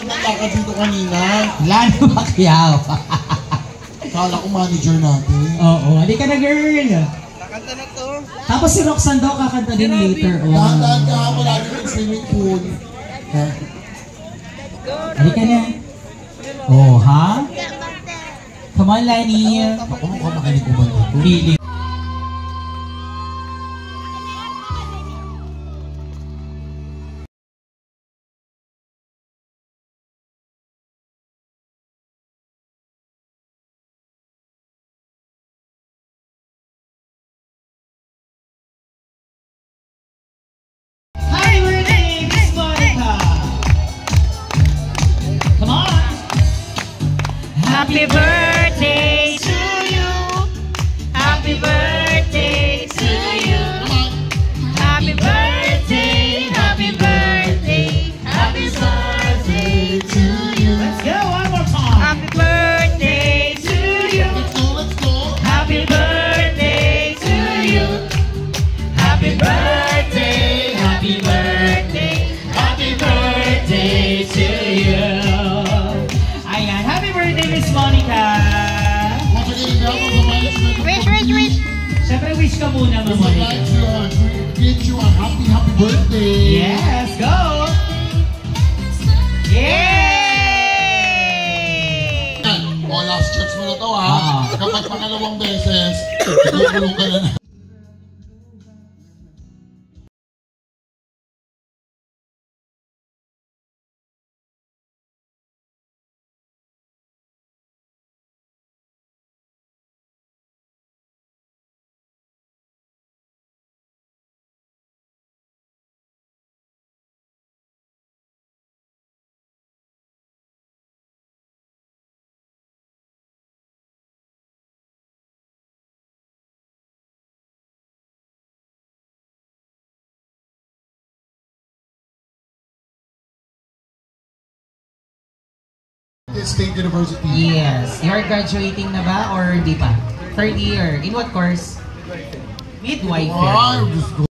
naglalakad dito kanina. Lalo Pacquiao. Kala ko manager natin. Oo, halika na girl. Kakanta na to. Tapos si Roxanne daw kakanta din later. Dahan-dahan ka ha, wala din yung swimming pool. Halika na. Oh, ha? Come on, Lenny. Ako mukhang makinig ko ba dito? Feeling. Happy birthday, Miss Monica. Come on. Happy birthday to you. Happy birthday to you. Happy birthday, happy birthday, happy birthday to you. Let's go one more time. Happy birthday to you. Let's go! Happy birthday to you. Happy birthday, happy birthday, happy birthday to you. Ayan, happy birthday, Miss Monica. Once again, welcome to my listeners. Wish. Siyempre, wish ka muna, Ma'am I'd like Monica. to greet you a happy birthday. Yes, go! Yay! O, last chance mo na to ha. Kapag pangalawang beses, tulong ka na. State University. Yes. You're graduating na ba or di pa? Third year. In what course? Midwifery. Ay, Diyos ko.